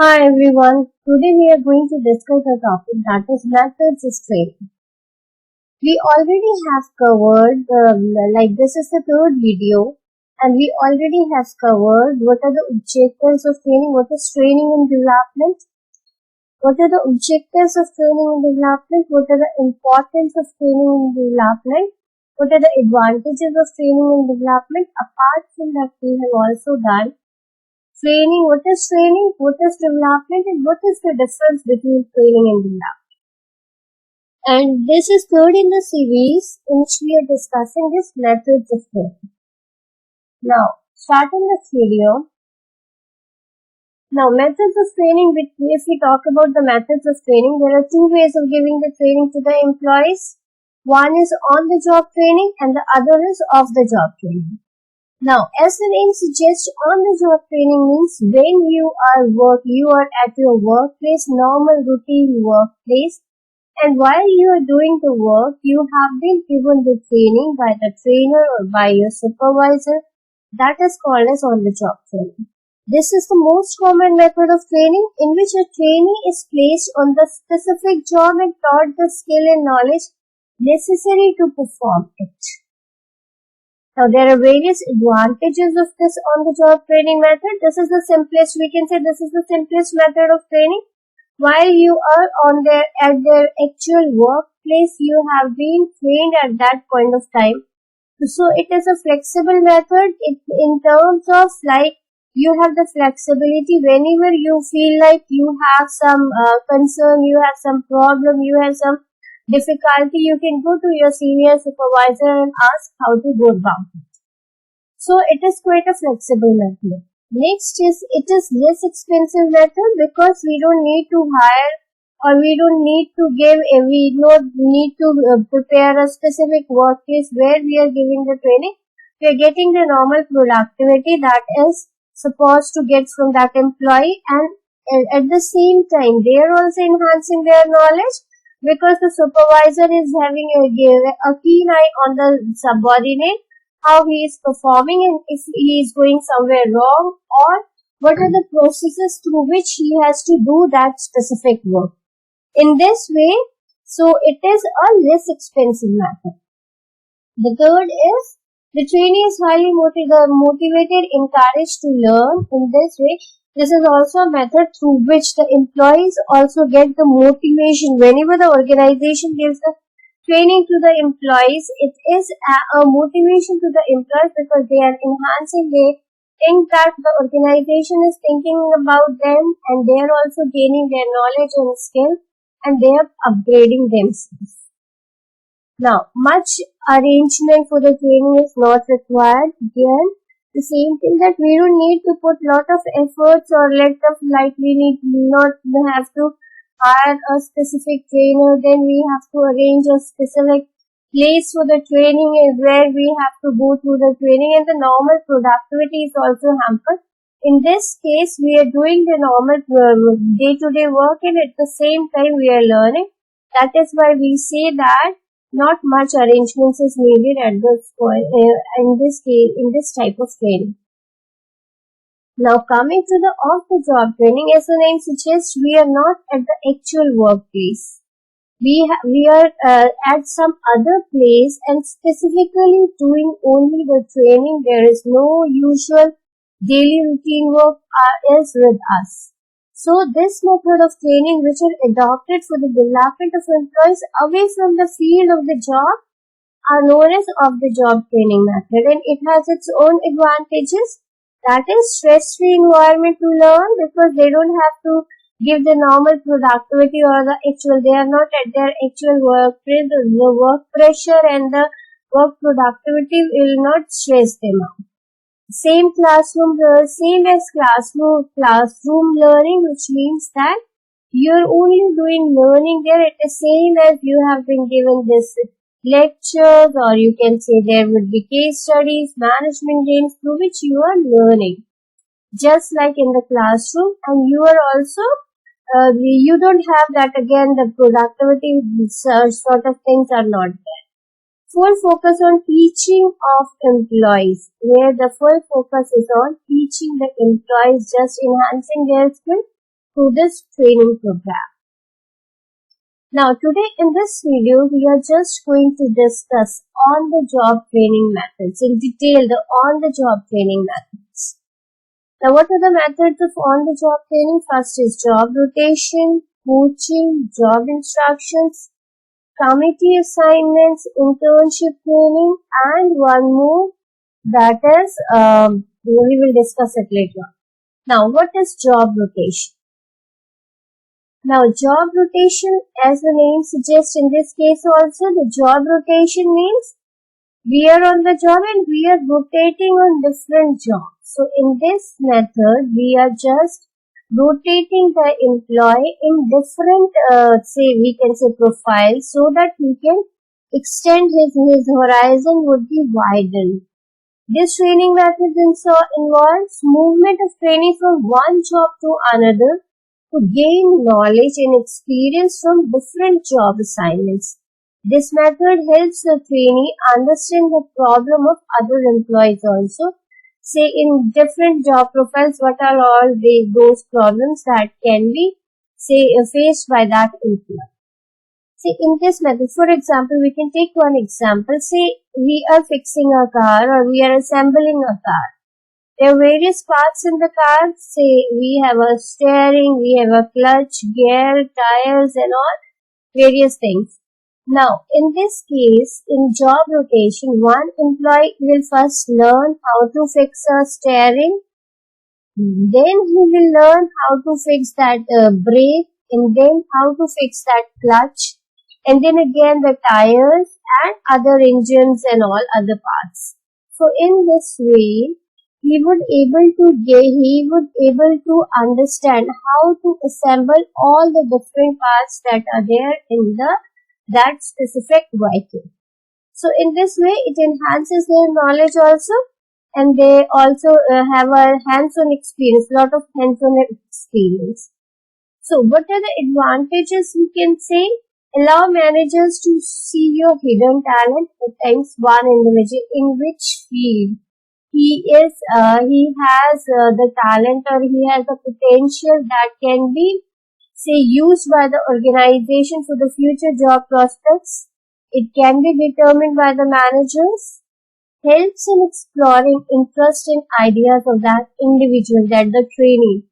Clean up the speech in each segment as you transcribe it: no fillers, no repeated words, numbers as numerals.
Hi everyone, today we are going to discuss a topic that is methods of training. We already have covered, this is the third video, and we already have covered what are the objectives of training, what is training and development, what are the objectives of training and development, what are the importance of training and development, what are the advantages of training and development. Apart from that, we have also done training, what is development, and what is the difference between training and development. And this is third in the series in which we are discussing this methods of training. Now, starting this video. Now, methods of training, if we talk about the methods of training, there are two ways of giving the training to the employees. One is on-the-job training and the other is off-the-job training. Now, as the name suggests, on-the-job training means when you are at your workplace, normal routine workplace, and while you are doing the work, you have been given the training by the trainer or by your supervisor. That is called as on-the-job training. This is the most common method of training in which a trainee is placed on the specific job and taught the skill and knowledge necessary to perform it. Now, there are various advantages of this on-the-job training method. This is the simplest, we can say this is the simplest method of training. While you are at their actual workplace, you have been trained at that point of time. So, it is a flexible method in terms of you have the flexibility whenever you feel like you have some concern, you have some problem, you have some difficulty, you can go to your senior supervisor and ask how to go about it. So it is quite a flexible method. Next is, it is less expensive method because we don't need to hire or we don't need to prepare a specific workplace where we are giving the training. We are getting the normal productivity that is supposed to get from that employee, and at the same time they are also enhancing their knowledge, because the supervisor is having a keen eye on the subordinate, how he is performing and if he is going somewhere wrong, or what are the processes through which he has to do that specific work. In this way, so it is a less expensive method. The third is, the trainee is highly motivated, encouraged to learn. In this way, this is also a method through which the employees also get the motivation. Whenever the organization gives the training to the employees, it is a motivation to the employees because they are enhancing. They think that the organization is thinking about them and they are also gaining their knowledge and skill and they are upgrading themselves. Now, much arrangement for the training is not required. Again, the same thing that we don't need to put lot of efforts or we need not have to hire a specific trainer, then we have to arrange a specific place for the training where we have to go through the training, and the normal productivity is also hampered. In this case, we are doing the normal day-to-day work and at the same time we are learning. That is why we say that not much arrangements is needed at this point in this type of training. Now, coming to the off-the-job training, as the name suggests, we are not at the actual workplace. We are at some other place and specifically doing only the training. There is no usual daily routine work is with us. So, this method of training which are adopted for the development of employees away from the field of the job are known as off-the-job training method, and it has its own advantages. That is stress-free environment to learn because they don't have to give the normal productivity or they are not at their actual workplace. The work pressure and the work productivity will not stress them out. Same as classroom learning, which means that you're only doing learning there. It is same as you have been given this lectures, or you can say there would be case studies, management games through which you are learning. Just like in the classroom, and you are also, you don't have that again, the productivity sort of things are not there. Full focus on teaching of employees, where the full focus is on teaching the employees, just enhancing their skill through this training program. Now today in this video we are just going to discuss on-the-job training methods in detail, the on-the-job training methods. Now what are the methods of on-the-job training? First is job rotation, coaching, job instructions, committee assignments, internship training, and one more that is, we will discuss it later. Now what is job rotation? Now, job rotation, as the name suggests in this case also, the job rotation means we are on the job and we are rotating on different jobs. So, in this method, we are just rotating the employee in different, we can say profiles, so that he can extend his horizon would be widened. This training method involves movement of trainee from one job to another, to gain knowledge and experience from different job assignments. This method helps the trainee understand the problem of other employees also. Say in different job profiles, what are all those problems that can be faced by that employee. See, in this method, for example, we can take one example. Say we are fixing a car or we are assembling a car. There are various parts in the car. Say we have a steering, we have a clutch, gear, tires and all various things. Now in this case, in job rotation, one employee will first learn how to fix a steering. Then he will learn how to fix that brake, and then how to fix that clutch, and then again the tires and other engines and all other parts. So in this way, he would able to understand how to assemble all the different parts that are there in that specific vehicle. So in this way, it enhances their knowledge also, and they also have a hands-on experience, lot of hands-on experience. So what are the advantages we can say? Allow managers to see your hidden talent. At times, one individual in which field he has the talent or he has the potential that can be used by the organization for the future job prospects. It can be determined by the managers. Helps in exploring interest and ideas of that individual, that the trainee,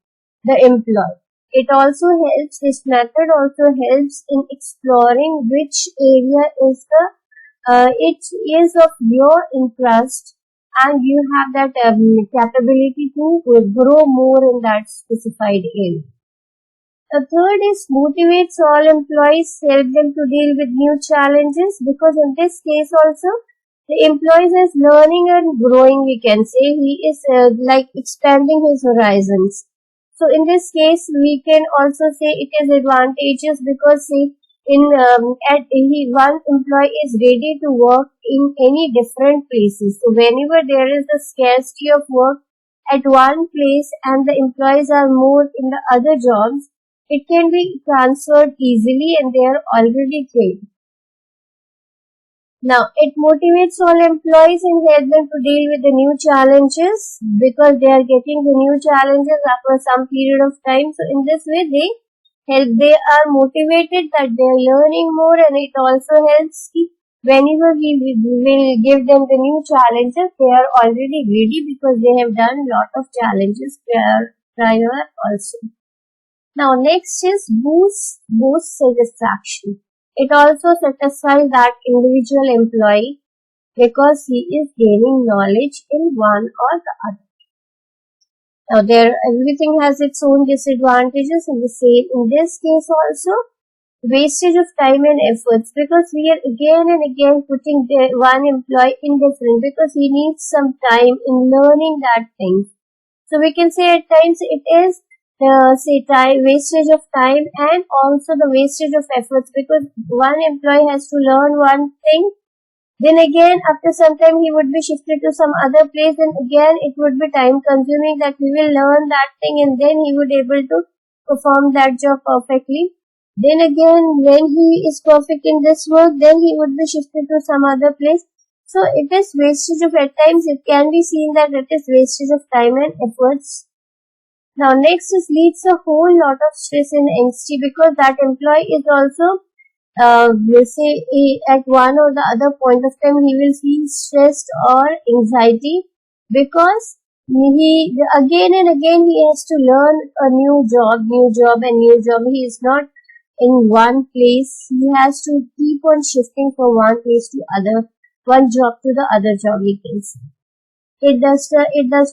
the employee. It also helps, this method also helps in exploring which area is it is of your interest, and you have that capability to grow more in that specified area. The third is motivates all employees, help them to deal with new challenges, because in this case also, the employees is learning and growing, we can say. He is like expanding his horizons. So in this case, we can also say it is advantageous because one employee is ready to work in any different places. So whenever there is a scarcity of work at one place and the employees are more in the other jobs, it can be transferred easily and they are already trained. Now, it motivates all employees and helps them to deal with the new challenges because they are getting the new challenges after some period of time. So in this way, they are motivated that they are learning more, and it also helps whenever we will give them the new challenges, they are already ready because they have done lot of challenges prior also. Now next is boost satisfaction. It also satisfies that individual employee because he is gaining knowledge in one or the other. Now everything has its own disadvantages in this case also. Wastage of time and efforts, because we are again and again putting one employee in different, because he needs some time in learning that thing. So we can say at times it is wastage of time and also the wastage of efforts, because one employee has to learn one thing, then again after some time he would be shifted to some other place, and again it would be time consuming that he will learn that thing and then he would able to perform that job perfectly. Then again when he is perfect in this work, then he would be shifted to some other place. So it is wastage of, at times it can be seen that it is wastage of time and efforts. Now next is leads a whole lot of stress and anxiety because that employee is also we'll say at one or the other point of time he will feel stressed or anxiety because he again and again he has to learn a new job and new job. He is not in one place. He has to keep on shifting from one place to other, one job to the other job. We can say it does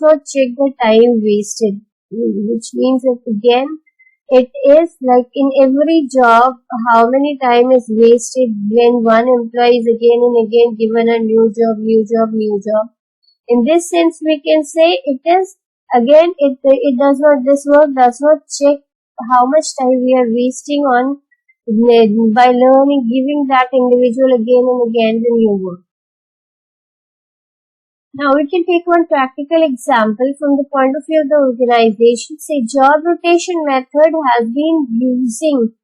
not check the time wasted, which means that again it is like in every job, how many time is wasted when one employee is again and again given a new job, new job, new job. In this sense, we can say it is again it does not this work does not check how much time we are wasting on by learning, giving that individual again and again the new work. Now we can take one practical example from the point of view of the organization. Say job rotation method has been using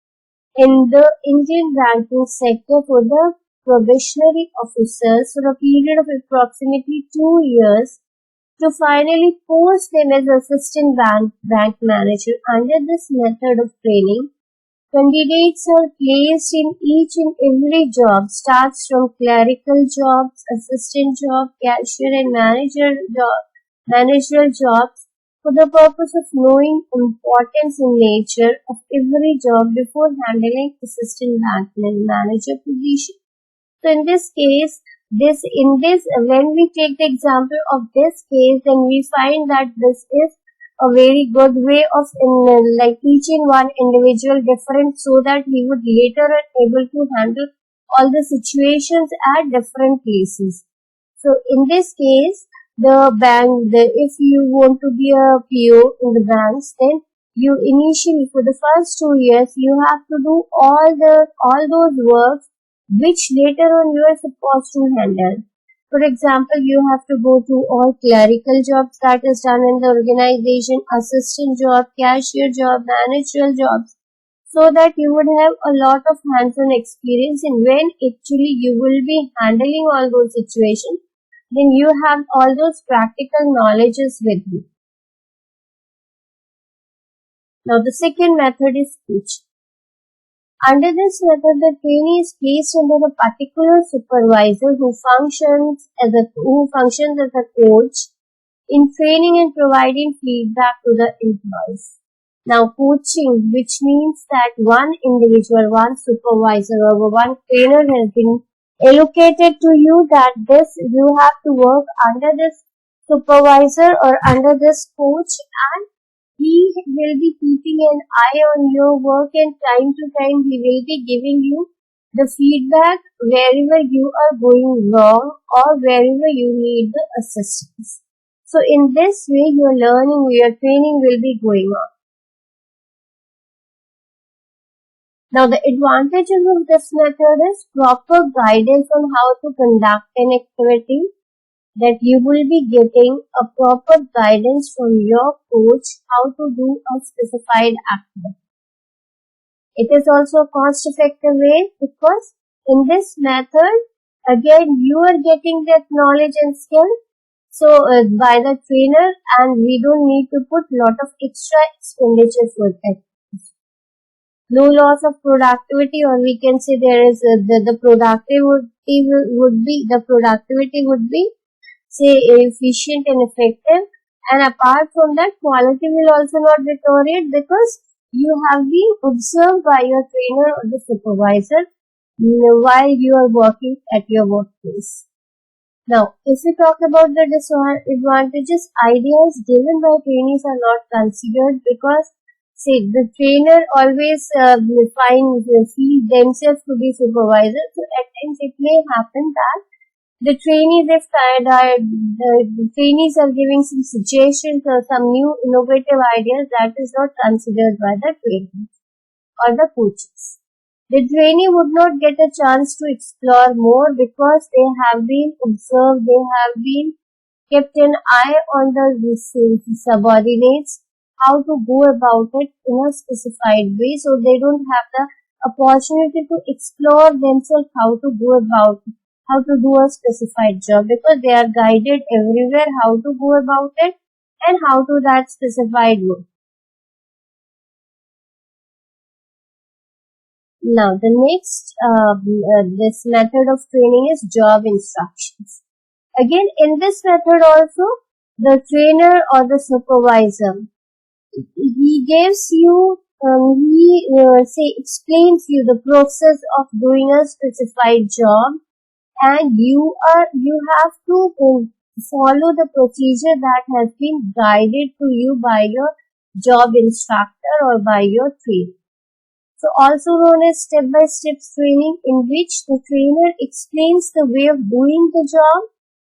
in the Indian banking sector for the probationary officers for a period of approximately 2 years to finally post them as assistant bank manager. Under this method of training, candidates are placed in each and every job, starts from clerical jobs, assistant job, cashier and managerial jobs, for the purpose of knowing importance and nature of every job before handling assistant bank manager position. So in this case, when we take the example of this case, then we find that this is a very good way of like teaching one individual different so that he would later able to handle all the situations at different places. So in this case, if you want to be a PO in the banks, then you initially for the first 2 years you have to do all those works which later on you are supposed to handle. For example, you have to go to all clerical jobs that is done in the organization, assistant job, cashier job, managerial jobs, so that you would have a lot of hands-on experience, and when actually you will be handling all those situations, then you have all those practical knowledges with you. Now the second method is coaching. Under this method, the trainee is placed under a particular supervisor who functions as a coach in training and providing feedback to the employees. Now, coaching, which means that one individual, one supervisor or one trainer has been allocated to you that you have to work under this supervisor or under this coach, and he will be keeping an eye on your work, and time to time he will be giving you the feedback wherever you are going wrong or wherever you need the assistance. So in this way your training will be going on. Now the advantages of this method is proper guidance on how to conduct an activity, that you will be getting a proper guidance from your coach how to do a specified activity. It is also a cost-effective way because in this method, again, you are getting that knowledge and skill by the trainer, and we don't need to put lot of extra expenditure for that. No loss of productivity, or we can say there is the productivity would be say efficient and effective, and apart from that, quality will also not deteriorate because you have been observed by your trainer or the supervisor while you are working at your workplace. Now, if we talk about the disadvantages, ideas given by trainees are not considered because see, the trainer always feel themselves to be supervisors, so at times it may happen that the trainees, the trainees are giving some suggestions or some new innovative ideas that is not considered by the trainers or the coaches. The trainee would not get a chance to explore more because they have been observed, they have been kept an eye on the subordinates, how to go about it in a specified way, so they don't have the opportunity to explore themselves how to go about it, how to do a specified job, because they are guided everywhere how to go about it and how to that specified work. Now, the next this method of training is job instructions. Again, in this method also, the trainer or the supervisor, he gives you, explains you the process of doing a specified job, and you have to follow the procedure that has been guided to you by your job instructor or by your trainer. So also known as step-by-step training, in which the trainer explains the way of doing the job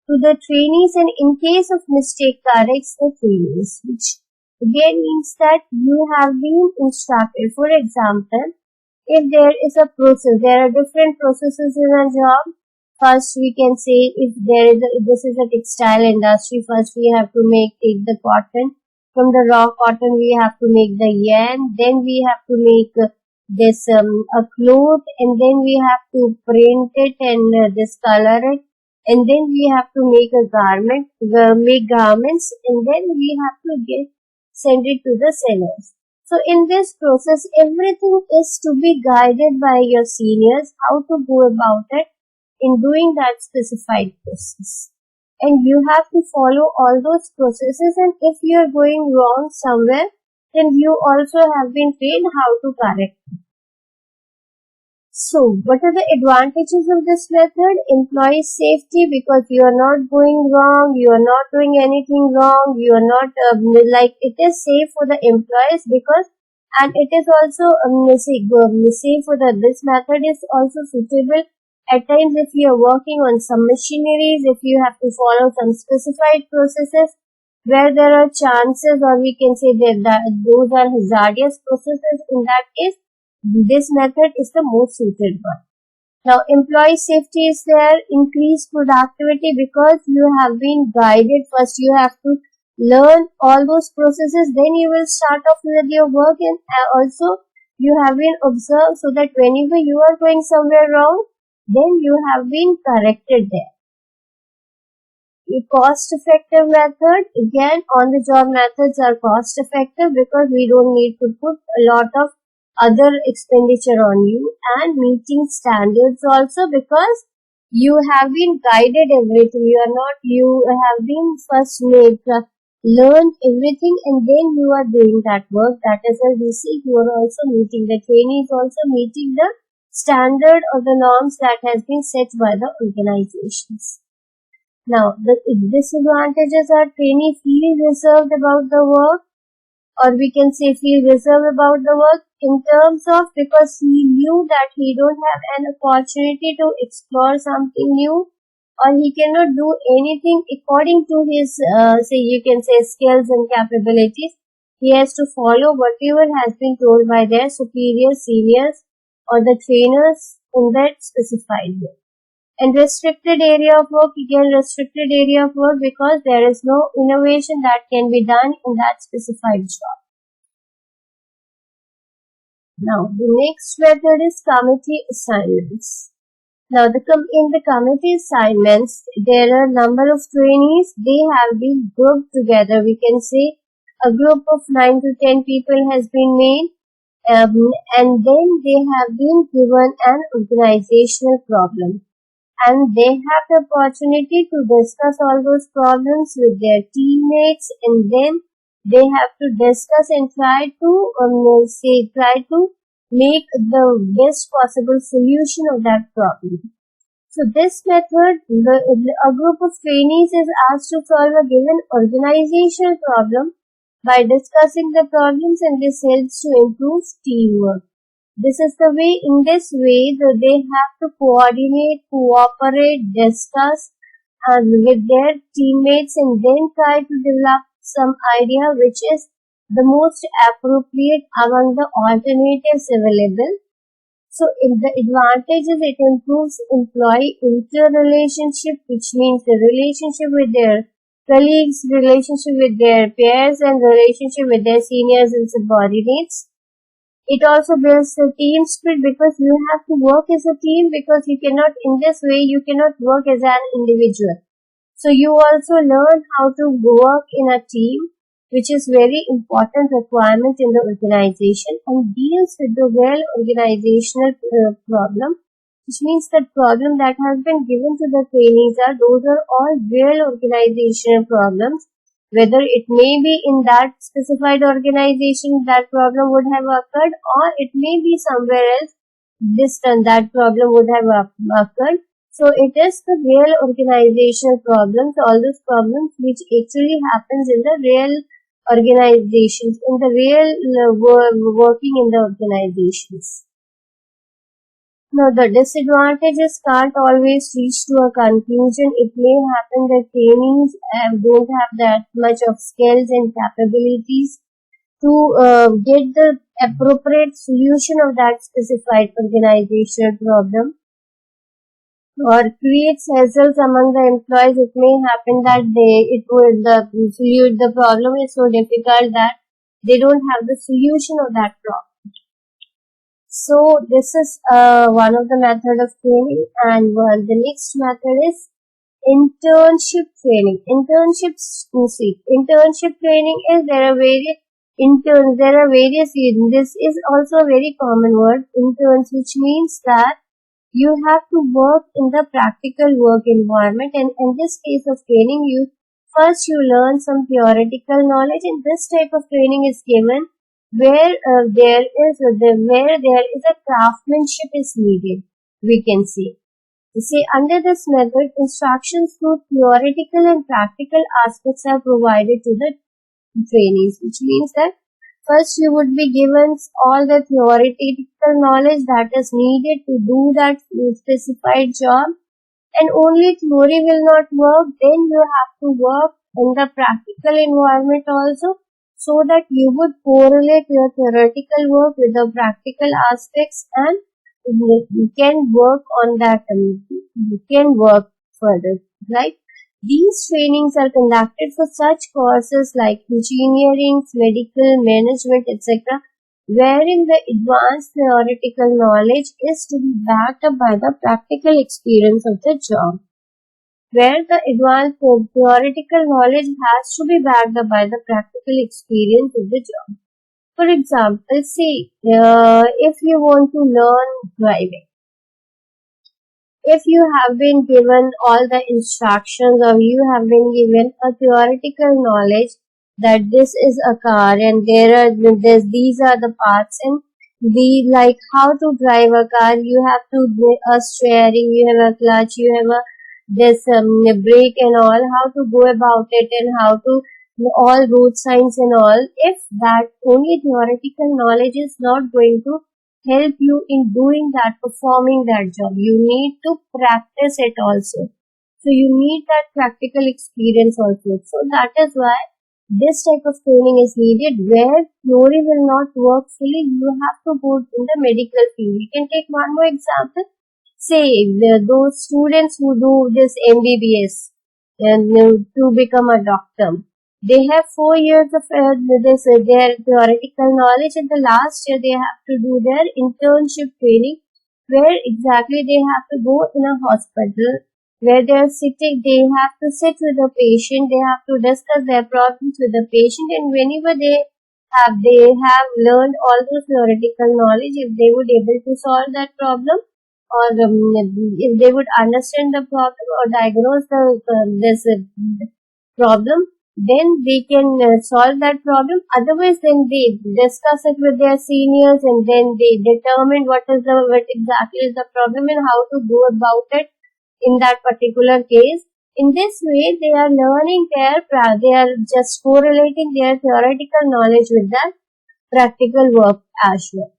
to the trainees, and in case of mistake corrects the trainees, which again means that you have been instructed. For example, if there is a process, there are different processes in a job. First, we can say if this is a textile industry, first we have to take the cotton. From the raw cotton, we have to make the yarn. Then we have to make this a cloth, and then we have to print it and discolor it, and then we have to make a garment, make garments, and then we have to send it to the sellers. So in this process, everything is to be guided by your seniors, how to go about it in doing that specified process. And you have to follow all those processes, and if you are going wrong somewhere, then you also have been trained how to correct it. So, what are the advantages of this method? Employee safety, because you are not going wrong, you are not doing anything wrong, you are not it is safe for the employees, because, and it is also safe for this method is also suitable at times if you are working on some machineries, if you have to follow some specified processes where there are chances, or we can say that those are hazardous processes. In that case, this method is the most suited one. Now, employee safety is there, increased productivity, because you have been guided. First, you have to learn all those processes, then you will start off with your work, and also you have been observed, so that whenever you are going somewhere wrong, then you have been corrected there. A cost-effective method, again, on-the-job methods are cost-effective because we don't need to put a lot of other expenditure on you, and meeting standards also, because you have been guided everything. You have been first learned everything, and then you are doing that work. That is why we see you are also meeting, the trainee is also meeting the standard or the norms that has been set by the organizations. Now, the disadvantages are trainee feel reserved about the work, or we can say feel reserved about the work in terms of, because he knew that he don't have an opportunity to explore something new, or he cannot do anything according to his, skills and capabilities. He has to follow whatever has been told by their superiors, seniors, or the trainers in that specified way. And restricted area of work, again restricted area of work, because there is no innovation that can be done in that specified job. Now, the next method is committee assignments. Now, in the committee assignments, there are a number of trainees. They have been grouped together. We can say a group of 9 to 10 people has been made, and then they have been given an organizational problem. And they have the opportunity to discuss all those problems with their teammates, and then they have to discuss and try to make the best possible solution of that problem. So this method, a group of trainees is asked to solve a given organizational problem by discussing the problems, and this helps to improve teamwork. This is the way, in this way, they have to coordinate, cooperate, discuss with their teammates, and then try to develop some idea which is the most appropriate among the alternatives available. So, in the advantages, it improves employee interrelationship, which means the relationship with their colleagues, relationship with their peers, and relationship with their seniors and subordinates. It also builds the team spirit, because you have to work as a team, because you cannot, in this way, you cannot work as an individual. So you also learn how to work in a team, which is very important requirement in the organization and deals with the well organizational problem, which means that problem that has been given to the trainees those are all well organizational problems, whether it may be in that specified organization that problem would have occurred, or it may be somewhere else distant that problem would have occurred. So it is the real organizational problems, all those problems which actually happens in the real organizations, in the real working in the organizations. Now, the disadvantages can't always reach to a conclusion. It may happen that trainees don't have that much of skills and capabilities to get the appropriate solution of that specified organizational problem, or creates hassles among the employees. It may happen that the problem is so difficult that they don't have the solution of that problem. So this is one of the method of training, and the next method is internship training. Internship training is there are various interns. There are various. This is also a very common word, interns, which means that you have to work in the practical work environment, and in this case of training, you learn some theoretical knowledge, and this type of training is given where there is a craftsmanship is needed. We can say. Under this method, instructions through theoretical and practical aspects are provided to the trainees, which means that first you would be given all the theoretical knowledge that is needed to do that specified job, and only theory will not work. Then you have to work in the practical environment also, so that you would correlate your theoretical work with the practical aspects, and you can work on that, and you can work further, right? These trainings are conducted for such courses like engineering, medical, management, etc., wherein the advanced theoretical knowledge is to be backed up by the practical experience of the job. Where the advanced theoretical knowledge has to be backed up by the practical experience of the job. For example, say if you want to learn driving, if you have been given all the instructions, or you have been given a theoretical knowledge that this is a car and these are the parts, and like how to drive a car, you have to do a steering, you have a clutch, you have a brake and all, how to go about it, and how to all road signs and all. If that only theoretical knowledge is not going to help you in doing that, performing that job, you need to practice it also. So you need that practical experience also. So that is why this type of training is needed, where theory will not work fully. You have to go in the medical field. We can take one more example. Say those students who do this MBBS and to become a doctor, they have 4 years of their theoretical knowledge, and the last year they have to do their internship training, where exactly they have to go in a hospital, where they have to sit with the patient, they have to discuss their problems with the patient, and whenever they have learned all those theoretical knowledge, if they would able to solve that problem, or if they would understand the problem or diagnose this problem, then they can solve that problem. Otherwise, then they discuss it with their seniors, and then they determine what exactly is the problem and how to go about it in that particular case. In this way, they are learning they are just correlating their theoretical knowledge with that practical work as well.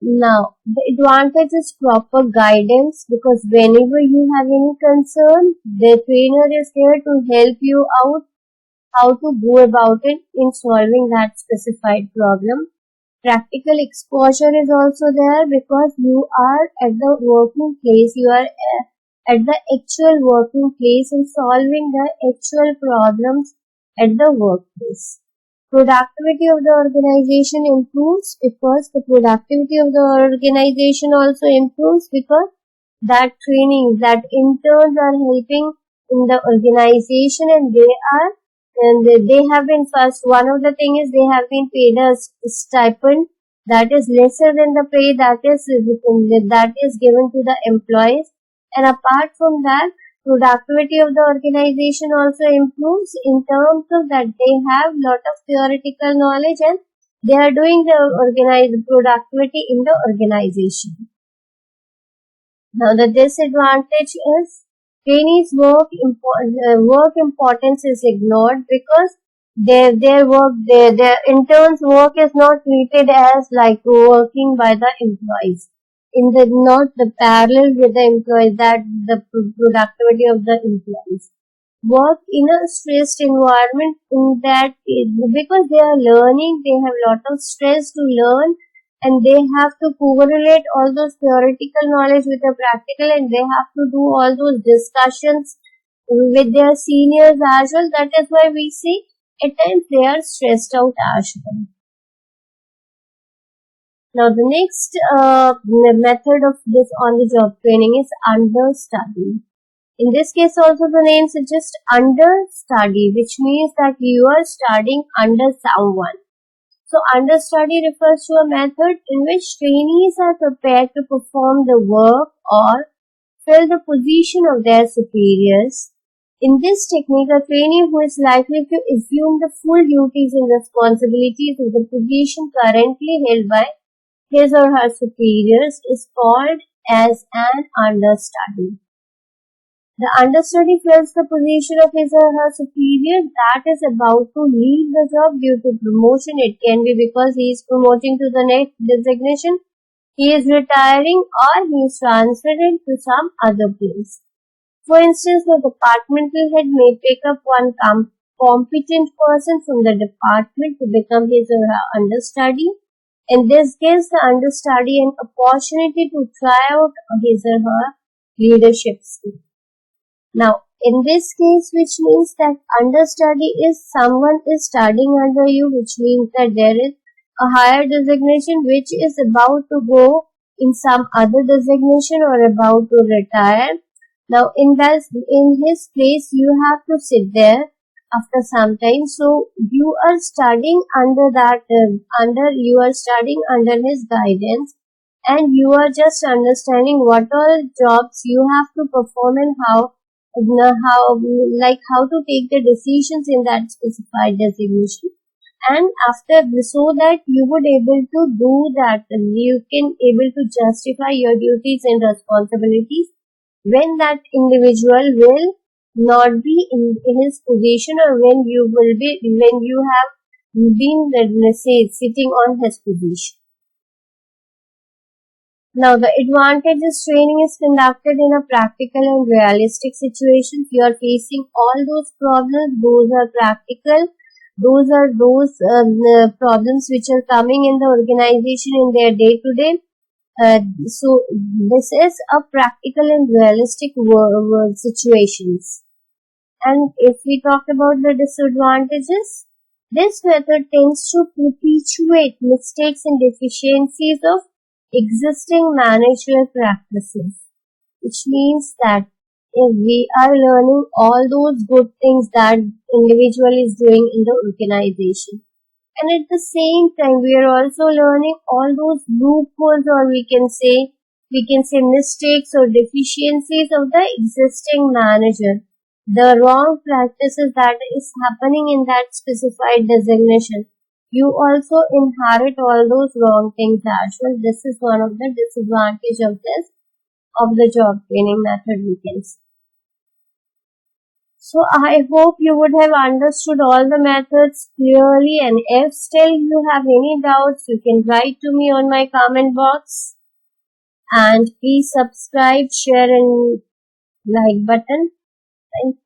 Now, the advantage is proper guidance, because whenever you have any concern, the trainer is there to help you out how to go about it in solving that specified problem. Practical exposure is also there, because you are at the working place, you are at the actual working place and solving the actual problems at the workplace. Productivity of the organization improves, because the productivity of the organization also improves, because that training, that interns are helping in the organization, and they are and they have been first. One of the thing is they have been paid a stipend that is lesser than the pay that is given to the employees. And apart from that, productivity of the organization also improves in terms of that they have lot of theoretical knowledge and they are doing the organized productivity in the organization. Now the disadvantage is trainees' work importance is ignored because their interns' work is not treated as like working by the employees. In the not the parallel with the employees, that the productivity of the employees work in a stressed environment in that because they are learning, they have a lot of stress to learn and they have to correlate all those theoretical knowledge with the practical and they have to do all those discussions with their seniors as well. That is why we see at times they are stressed out as well. Now the next method of this on-the-job training is understudy. In this case also the name suggests understudy, which means that you are studying under someone. So understudy refers to a method in which trainees are prepared to perform the work or fill the position of their superiors. In this technique, a trainee who is likely to assume the full duties and responsibilities of the position currently held by his or her superiors is called as an understudy. The understudy fills the position of his or her superior that is about to leave the job due to promotion. It can be because he is promoting to the next designation, he is retiring, or he is transferred to some other place. For instance, the departmental head may pick up one competent person from the department to become his or her understudy. And this gives the understudy an opportunity to try out his or her leadership skill. Now, in this case, which means that understudy is someone is studying under you, which means that there is a higher designation which is about to go in some other designation or about to retire. Now, in his place, you have to sit there after some time. So, you are studying under that, you are studying under his guidance and you are just understanding what all jobs you have to perform and how to take the decisions in that specified designation. And after so that you would able to do that, you can able to justify your duties and responsibilities when that individual will not be in his position or when you have been, let's say, sitting on his position. Now, the advantages training is conducted in a practical and realistic situations. You are facing all those problems. Those are practical. Those are those problems which are coming in the organization in their day-to-day. So, this is a practical and realistic situations. And if we talk about the disadvantages, this method tends to perpetuate mistakes and deficiencies of existing managerial practices, which means that if we are learning all those good things that individual is doing in the organization, and at the same time we are also learning all those loopholes or we can say mistakes or deficiencies of the existing manager, the wrong practices that is happening in that specified designation. You also inherit all those wrong things as well. This is one of the disadvantages of the job training method, we can say. So I hope you would have understood all the methods clearly, and if still you have any doubts, you can write to me on my comment box. And please subscribe, share and like button. Thank you.